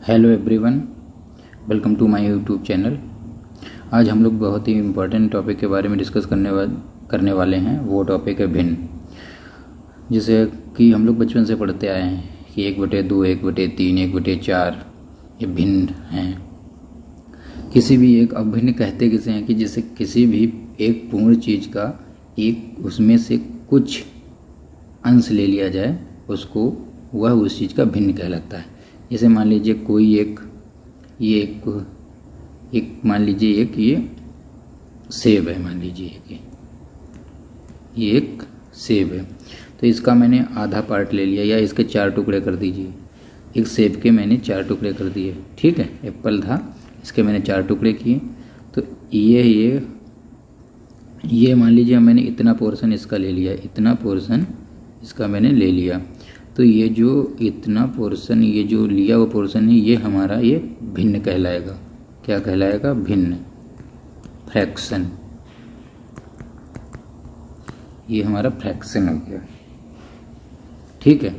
Hello everyone, welcome to my YouTube channel. आज हम लोग बहुत ही इम्पोर्टेंट टॉपिक के बारे में डिस्कस करने वाले हैं। वो टॉपिक है भिन्न, जिसे कि हम लोग बचपन से पढ़ते आए हैं कि 1/2, 1/3, 1/4 ये भिन्न हैं। किसी भी एक अभिन्न कहते किसे हैं कि जिसे किसी भी एक पूर्ण चीज़ का एक उसमें से कुछ अंश ले लिया जाए, उसको वह उस चीज़ का भिन्न कहलाता है। जैसे मान लीजिए कोई एक मान लीजिए ये सेब है। मान लीजिए कि ये एक सेब है, तो इसका मैंने आधा पार्ट ले लिया, या इसके 4 टुकड़े कर दीजिए। एक सेब के मैंने 4 टुकड़े कर दिए, ठीक है। एप्पल था, इसके मैंने 4 टुकड़े किए। तो ये मान लीजिए मैंने इतना पोर्शन इसका ले लिया, इतना पोर्शन इसका मैंने ले लिया। तो ये जो इतना पोर्शन ये जो लिया वो पोर्शन है, ये हमारा ये भिन्न कहलाएगा। क्या कहलाएगा? भिन्न, फ्रैक्शन। ये हमारा फ्रैक्शन हो गया, ठीक है।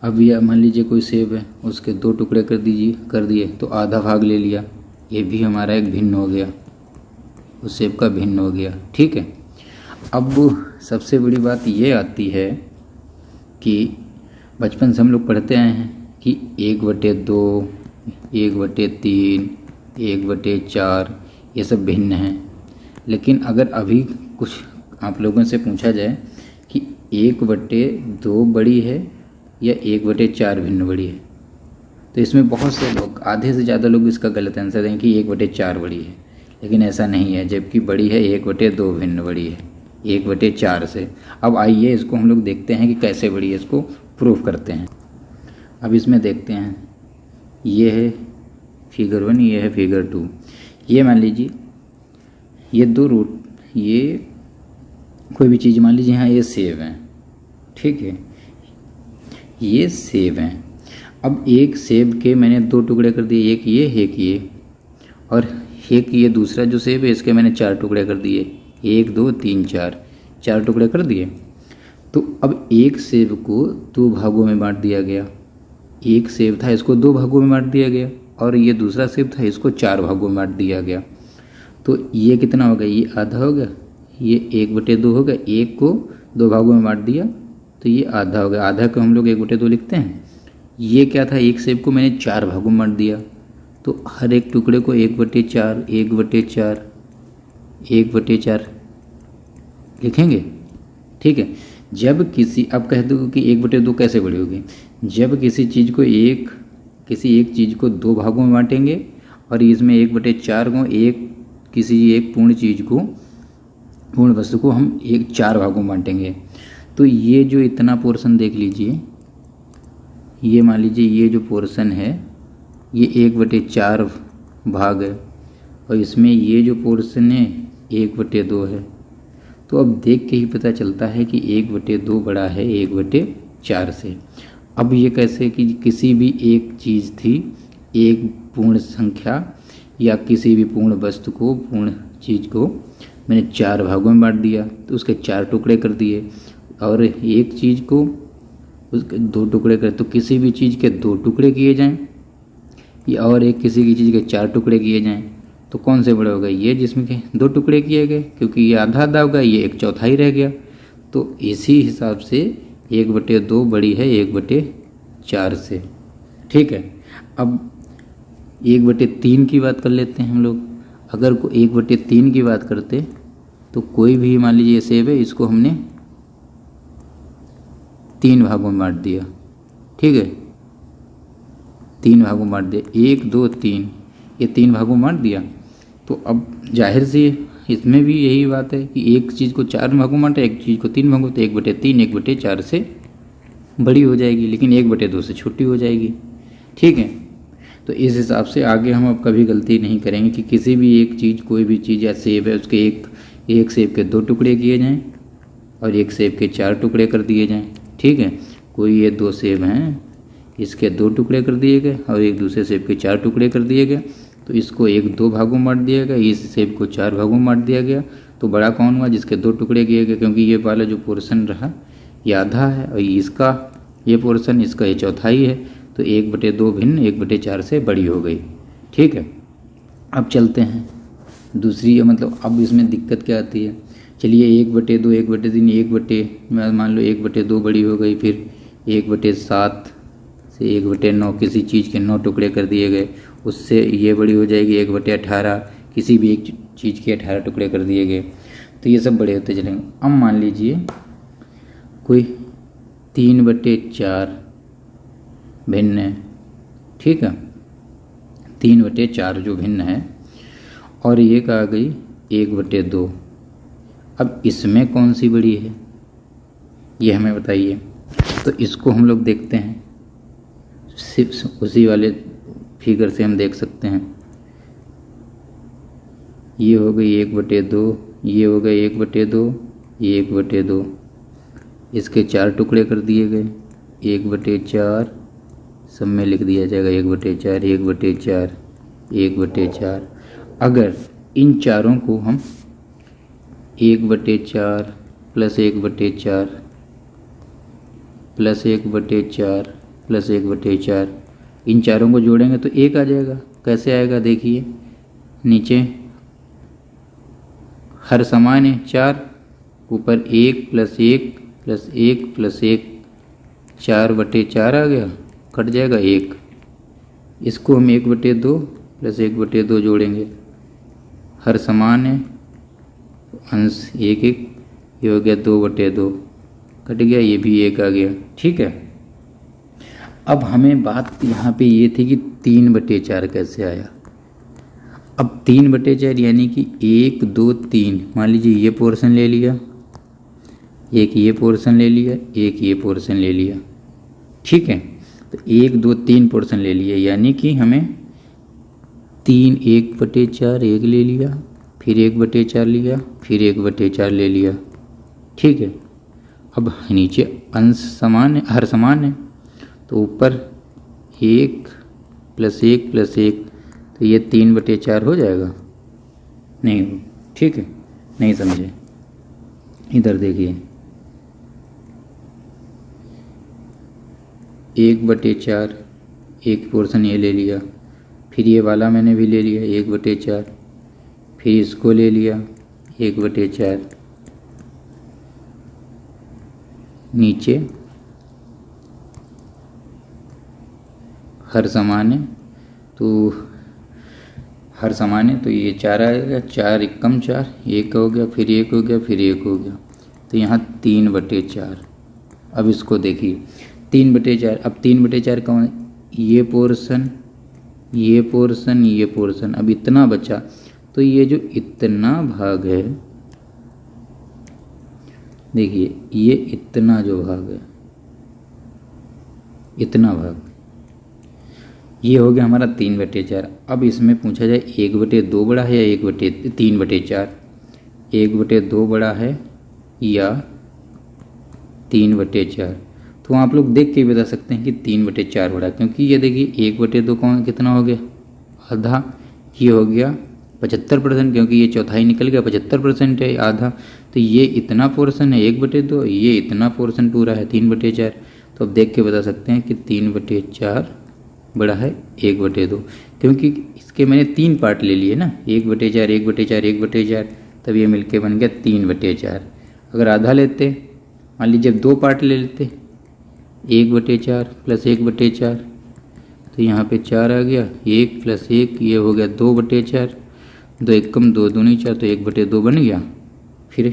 अब यह मान लीजिए कोई सेब है, उसके 2 टुकड़े कर दिए, तो आधा भाग ले लिया, ये भी हमारा एक भिन्न हो गया, उस सेब का भिन्न हो गया, ठीक है। अब सबसे बड़ी बात ये आती है कि बचपन से हम लोग पढ़ते आए हैं कि 1/2, 1/3, 1/4 ये सब भिन्न हैं। लेकिन अगर अभी कुछ आप लोगों से पूछा जाए कि 1/2 बड़ी है या 1/4 भिन्न बड़ी है, तो इसमें बहुत से लोग, आधे से ज़्यादा लोग इसका गलत आंसर देंगे कि 1/4 बड़ी है। लेकिन ऐसा नहीं है, जबकि बड़ी है 1/2 भिन्न बड़ी है 1/4 से। अब आइए इसको हम लोग देखते हैं कि कैसे बड़ी है, इसको प्रूफ करते हैं। अब इसमें देखते हैं, ये है फिगर 1, ये है फिगर 2। ये मान लीजिए ये 2 रूट, ये कोई भी चीज़ मान लीजिए, यहाँ ये सेब है, ठीक है, ये सेब है। अब एक सेब के मैंने 2 टुकड़े कर दिए, एक ये, और एक ये दूसरा जो सेब है इसके मैंने 4 टुकड़े कर दिए, 1 2 3 4 टुकड़े कर दिए। तो अब एक सेब को 2 भागों में बांट दिया गया। एक सेब था, इसको 2 भागों में बांट दिया गया, और ये दूसरा सेब था, इसको 4 भागों में बांट दिया गया। तो ये कितना हो गया? ये आधा हो गया, ये 1/2 हो गया। एक को 2 भागों में बांट दिया तो ये आधा हो गया। आधा को हम लोग 1/2 लिखते हैं। ये क्या था? एक सेब को मैंने 4 भागों में बांट दिया, तो हर एक टुकड़े को 1/4 1/4 1/4 लिखेंगे, ठीक है। जब किसी, अब कह दो कि 1/2 कैसे बड़ी होगी? जब किसी चीज़ को किसी एक चीज़ को 2 भागों में बांटेंगे, और इसमें 1/4 को किसी एक पूर्ण चीज़ को, पूर्ण वस्तु को हम 4 भागों में बांटेंगे। तो ये जो इतना पोर्शन देख लीजिए, ये मान लीजिए ये जो पोर्शन है ये 1/4 भाग है, और इसमें ये जो पोर्शन है 1/2 है। तो अब देख के ही पता चलता है कि 1/2 बड़ा है 1/4 से। अब ये कैसे कि किसी भी एक चीज़ थी, एक पूर्ण संख्या या किसी भी पूर्ण वस्तु को, पूर्ण चीज़ को मैंने 4 भागों में बांट दिया, तो उसके 4 टुकड़े कर दिए, और एक चीज़ को उसके 2 टुकड़े कर, तो किसी भी चीज़ के 2 टुकड़े किए जाएं या और एक किसी की चीज़ के 4 टुकड़े किए जाएं, तो कौन से बड़े हो गए? ये जिसमें के 2 टुकड़े किए गए, क्योंकि ये आधा आधा होगा, ये 1/4 रह गया। तो इसी हिसाब से 1/2 बड़ी है 1/4 से, ठीक है। अब 1/3 की बात कर लेते हैं हम लोग। अगर 1/3 की बात करते, तो कोई भी मान लीजिए सेब है, इसको हमने 3 भागों में बांट दिया, ठीक है, 3 भागों में बांट दिया, 1 2 3, ये 3 भागों में बांट दिया। तो अब जाहिर से इसमें भी यही बात है कि एक चीज़ को 4 भागों में बांटा, एक चीज़ को 3 भागों, तो 1/3 1/4 से बड़ी हो जाएगी, लेकिन 1/2 से छोटी हो जाएगी, ठीक है। तो इस हिसाब से आगे हम अब कभी गलती नहीं करेंगे कि किसी भी एक चीज़, कोई भी चीज़ या सेब है, उसके एक सेब के 2 टुकड़े किए जाएं और एक सेब के 4 टुकड़े कर दिए जाएं, ठीक है। कोई ये 2 सेब हैं, इसके 2 टुकड़े कर दिए गए और एक दूसरे सेब के 4 टुकड़े कर दिए गए, तो इसको 2 भागों में बांट दिया गया, इस सेब को 4 भागों में बांट दिया गया। तो बड़ा कौन हुआ? जिसके 2 टुकड़े किए गए, क्योंकि ये वाला जो पोर्शन रहा ये आधा है, और इसका ये पोर्शन, इसका ये चौथाई है, तो 1/2 भिन्न 1/4 से बड़ी हो गई। ठीक है, अब चलते हैं दूसरी, मतलब अब इसमें दिक्कत क्या आती है। चलिए 1/2 1/3 मान लो 1/2 बड़ी हो गई, फिर 1/7 से 1/9 किसी चीज़ के 9 टुकड़े कर दिए गए, उससे ये बड़ी हो जाएगी 1/18, किसी भी एक चीज़ के 18 टुकड़े कर दिए गए, तो ये सब बड़े होते चलेंगे। अब मान लीजिए कोई 3/4 भिन्न है। ठीक है, 3/4 जो भिन्न है, और ये कहा गई 1/2। अब इसमें कौन सी बड़ी है ये हमें बताइए। तो इसको हम लोग देखते हैं, सिर्फ उसी वाले फिगर से हम देख सकते हैं। ये हो गई 1/2, ये हो गई 1/2, ये 1/2, इसके 4 टुकड़े कर दिए गए, 1/4 सब में लिख दिया जाएगा 1/4 1/4 1/4। अगर इन चारों को हम 1/4 प्लस 1/4 प्लस 1/4 प्लस 1/4 इन चारों को जोड़ेंगे तो 1 आ जाएगा। कैसे आएगा देखिए, नीचे हर समान है 4, ऊपर 1 प्लस 1 प्लस 1 प्लस 1 4/4 आ गया, कट जाएगा 1। इसको हम 1/2 प्लस 1/2 जोड़ेंगे, हर समान है, अंश 1 1, ये हो गया 2/2, कट गया, ये भी 1 आ गया। ठीक है, अब हमें बात यहाँ पे ये थी कि 3/4 कैसे आया। अब 3/4 यानी कि 1 2 3, मान लीजिए ये पोर्शन ले लिया, एक ये पोर्शन ले लिया, एक ये पोर्शन ले लिया। ठीक है, तो 1 2 3 पोर्शन ले लिए, यानी कि हमें 3 1/4 1 ले लिया, फिर 1/4 लिया, फिर 1/4 ले लिया। ठीक है, अब नीचे अंश समान है, हर समान है, तो ऊपर 1 प्लस 1 प्लस 1, तो ये 3/4 हो जाएगा। नहीं, ठीक है, नहीं समझे, इधर देखिए 1/4, एक पोर्शन ये ले लिया, फिर ये वाला मैंने भी ले लिया 1/4, फिर इसको ले लिया 1/4, नीचे हर समान है, तो हर समान है, तो ये 4 आएगा, 4 एकम 4, 1 हो गया, फिर 1 हो गया, फिर 1 हो गया, तो यहाँ 3/4। अब इसको देखिए 3/4, अब 3/4 कौन है, ये पोर्शन ये पोर्शन ये पोर्शन, अब इतना बचा, तो ये जो इतना भाग है, देखिए ये इतना जो भाग है, इतना भाग, ये हो गया हमारा 3/4। अब इसमें पूछा जाए 1/2 बड़ा है या 3/4, 1/2 बड़ा है या 3/4, तो आप लोग देख के बता सकते हैं कि 3/4 बड़ा, क्योंकि ये देखिए 1/2 कौन कितना हो गया, आधा, ये हो गया 75%, क्योंकि ये चौथाई निकल गया, 75% है आधा, तो ये इतना पोर्शन है 1/2, ये इतना पोर्शन पूरा है 3/4, तो अब देख के बता सकते हैं कि 3/4 बड़ा है 1/2, क्योंकि इसके मैंने 3 पार्ट ले लिए ना, 1/4 1/4 1/4, तब ये मिलके बन गया 3/4। अगर आधा लेते, मान लीजिए 2 पार्ट ले लेते, 1/4 प्लस 1/4, तो यहाँ पे 4 आ गया, 1 प्लस 1, ये हो गया 2/4, 2 एकम 2 दूनी 4, तो 1/2 बन गया, फिर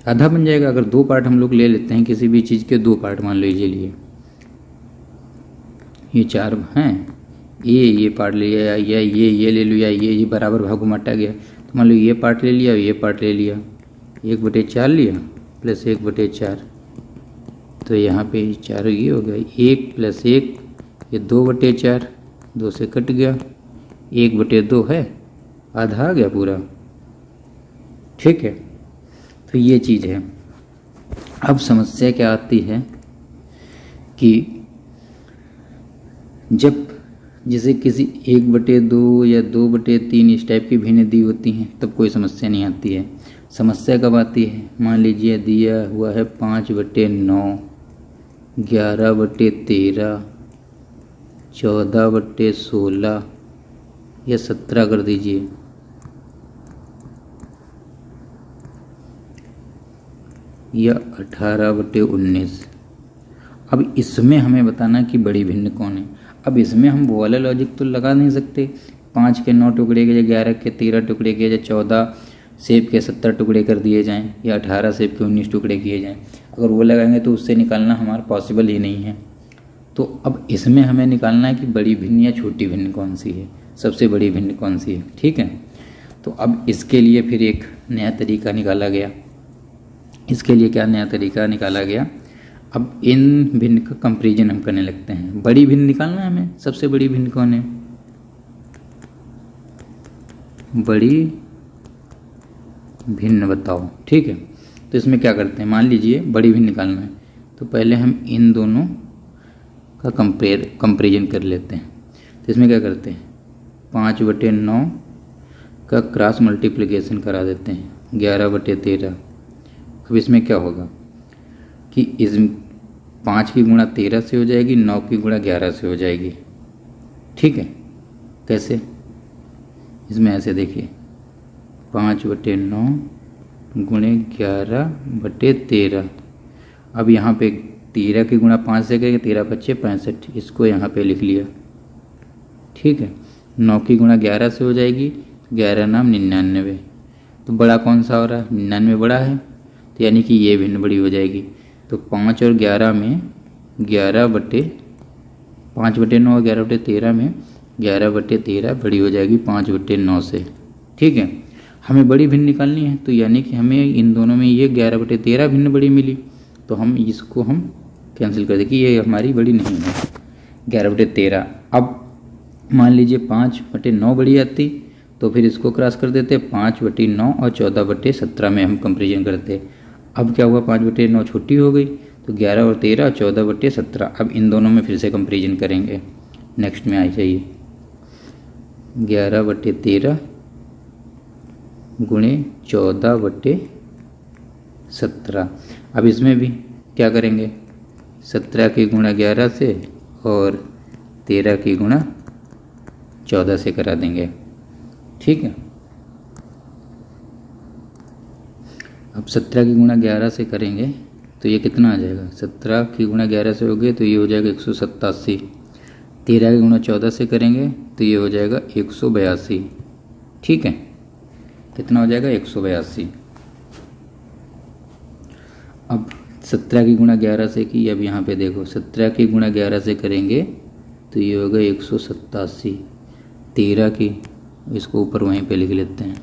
आधा बन जाएगा। अगर 2 पार्ट हम लोग ले लेते हैं किसी भी चीज़ के, 2 पार्ट मान लीजिए लिए, ये 4 हैं, ये पार्ट ले लिया, या ये ले लिया, ये बराबर भाग घुमाटा गया, तो मान लो ये पार्ट ले लिया, ये पार्ट ले लिया, 1/4 लिया प्लस 1/4, तो यहाँ पे 4 ये हो गया, 1 प्लस 1, ये 2/4, 2 से कट गया, 1/2 है, आधा आ गया पूरा। ठीक है, तो ये चीज़ है। अब समस्या क्या आती है कि जब जैसे किसी 1/2 या 2/3 इस टाइप की भिन्न दी होती हैं, तब कोई समस्या नहीं आती है। समस्या कब आती है, मान लीजिए दिया हुआ है 5/9, 11/13, 14/16 या 17 कर दीजिए। या 18/19। अब इसमें हमें बताना कि बड़ी भिन्न कौन है। अब इसमें हम वो वाला लॉजिक तो लगा नहीं सकते, 5 के 9 टुकड़े के, 11 के 13 टुकड़े के, या 14 सेब के 70 टुकड़े कर दिए जाएं, या 18 सेब के 19 टुकड़े किए जाएं। अगर वो लगाएंगे तो उससे निकालना हमारा पॉसिबल ही नहीं है। तो अब इसमें हमें निकालना है कि बड़ी भिन्न या छोटी भिन्न कौन सी है, सबसे बड़ी भिन्न कौन सी है। ठीक है, तो अब इसके लिए फिर एक नया तरीका निकाला गया। इसके लिए क्या नया तरीका निकाला गया, अब इन भिन्न का कंपेरिजन हम करने लगते हैं। बड़ी भिन्न निकालना है हमें, सबसे बड़ी भिन्न कौन है, बड़ी भिन्न बताओ। ठीक है, तो इसमें क्या करते हैं, मान लीजिए बड़ी भिन्न निकालना है, तो पहले हम इन दोनों का कंपेरिजन कर लेते हैं। तो इसमें क्या करते हैं, 5/9 का क्रॉस मल्टीप्लिकेशन करा देते हैं, 11/13। अब इसमें क्या होगा कि इस 5 की गुणा 13 से हो जाएगी, 9 की गुणा 11 से हो जाएगी। ठीक है, कैसे, इसमें ऐसे देखिए, 5/9 गुणे 11/13। अब यहाँ पे 13 की गुणा 5 से करेंगे, 13 5 65, इसको यहाँ पे लिख लिया। ठीक है, 9 की गुणा 11 से हो जाएगी, 11 नाम 99। तो बड़ा कौन सा हो रहा है, 99 बड़ा है, तो यानी कि ये भिन्न बड़ी हो जाएगी। तो 5 और 11 में 5/9 और 11/13 में 11/13 बड़ी हो जाएगी 5/9 से। ठीक है, हमें बड़ी भिन्न निकालनी है, तो यानी कि हमें इन दोनों में ये 11/13 भिन्न बड़ी मिली, तो हम इसको हम कैंसिल कर दें कि ये हमारी बड़ी नहीं है 11/13। अब मान लीजिए 5/9 बड़ी आती, तो फिर इसको क्रॉस कर देते, 5/9 और 14/17 में हम कंपेरिजन करते। अब क्या हुआ, 5/9 छोटी हो गई, तो 11 और 13 और 14/17। अब इन दोनों में फिर से कंपेरिजन करेंगे। नेक्स्ट में आ जाइए, 11/13 गुणे 14/17। अब इसमें भी क्या करेंगे, 17 की गुणा 11 से और 13 की गुणा 14 से करा देंगे। ठीक है, अब 17 की गुणा 11 से करेंगे तो ये कितना आ जाएगा, 17 की गुणा 11 से हो गए तो ये हो जाएगा 187। 13 की गुणा 14 से करेंगे तो ये हो जाएगा 182। ठीक है, कितना हो जाएगा, 182। अब 17 की गुणा 11 से की, अब यहाँ पे देखो 17 की गुणा 11 से करेंगे तो ये होगा 187। 13 की, इसको ऊपर वहीं पे लिख लेते हैं,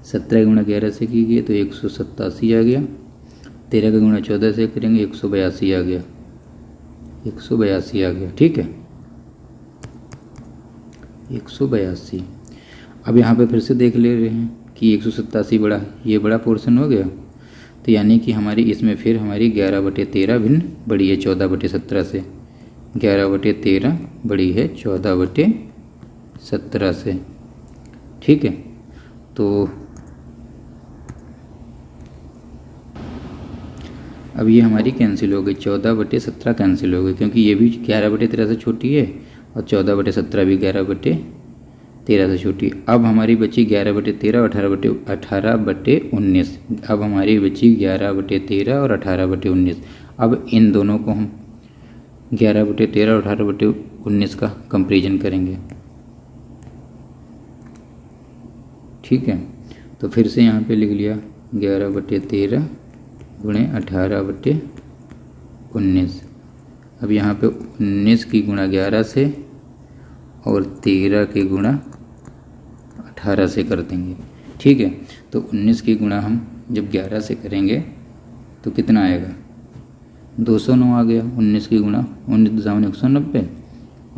17 गुणा 11 से की गई तो 187 आ गया। 13 का गुणा 14 से करेंगे 182 आ गया, 182 आ गया। ठीक है, 182। अब यहाँ पे फिर से देख ले रहे हैं कि 187 बड़ा, ये बड़ा पोर्शन हो गया, तो यानी कि हमारी इसमें फिर हमारी 11/13 भिन्न बड़ी है 14/17 से। 11/13 बड़ी है 14/17 से। ठीक है, तो अब ये हमारी कैंसिल हो गई, 14/17 कैंसिल हो गई, क्योंकि ये भी 11/13 से छोटी है और 14/17 भी 11/13 से छोटी। अब हमारी बची 11/13 और 18/19। अब हमारी बची 11/13 और 18/19। अब इन दोनों को हम 11/13 और 18/19 का कंपेरिजन करेंगे। ठीक है, तो फिर से यहाँ पे लिख लिया 11/13 गुणे 18/19। अब यहाँ पे 19 की गुणा 11 से और 13 की गुणा 18 से कर देंगे। ठीक है, तो 19 की गुणा हम जब 11 से करेंगे तो कितना आएगा, 209 आ गया। 19 की गुणा 19×190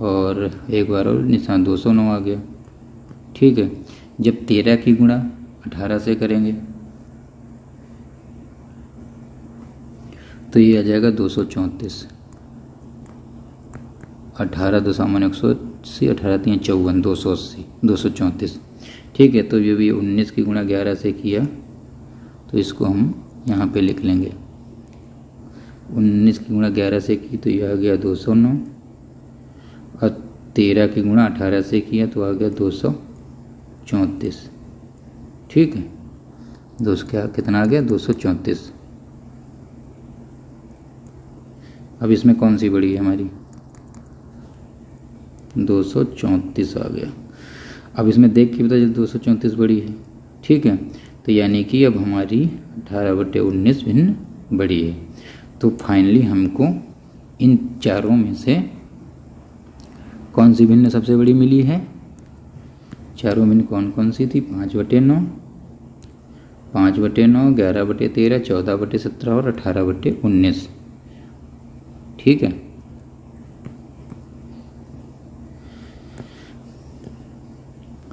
और एक बार और निशान 209 आ गया। ठीक है, जब 13 की गुणा 18 से करेंगे तो ये आ जाएगा 234। 18 2 180, 18 3 54, 280, 234। ठीक है, तो ये भी 19 की गुणा 11 से किया तो इसको हम यहाँ पे लिख लेंगे 19 की गुणा 11 से की तो ये आ गया 209, और 13 की गुणा 18 से किया तो आ गया 234। ठीक है, कितना आ गया 234। अब इसमें कौन सी बड़ी है हमारी, 234 आ गया। अब इसमें देख के पता चल 234 बड़ी है। ठीक है, तो यानी कि अब हमारी 18/19 भिन्न बड़ी है। तो फाइनली हमको इन चारों में से कौन सी भिन्न सबसे बड़ी मिली है? चारों भिन्न कौन कौन सी थी? 5/9, 5/9, 11/13, 14/17 और 18/19। ठीक है,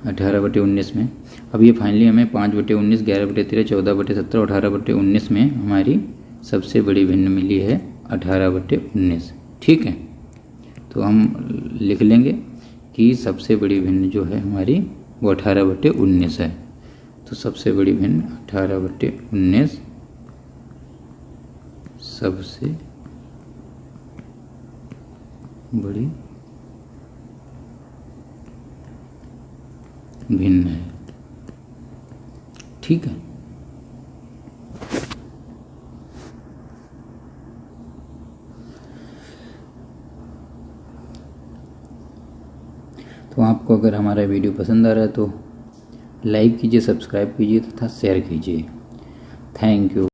अठारह बटे 19 में अब ये फाइनली हमें 5/19, 11/13, 14/17 और 18/19 में हमारी सबसे बड़ी भिन्न मिली है 18/19। ठीक है, तो हम लिख लेंगे कि सबसे बड़ी भिन्न जो है हमारी वो 18/19 है। तो सबसे बड़ी भिन्न 18/19 सबसे बड़ी भिन्न है। ठीक है, तो आपको अगर हमारा वीडियो पसंद आ रहा है तो लाइक कीजिए, सब्सक्राइब कीजिए तथा शेयर कीजिए। Thank you.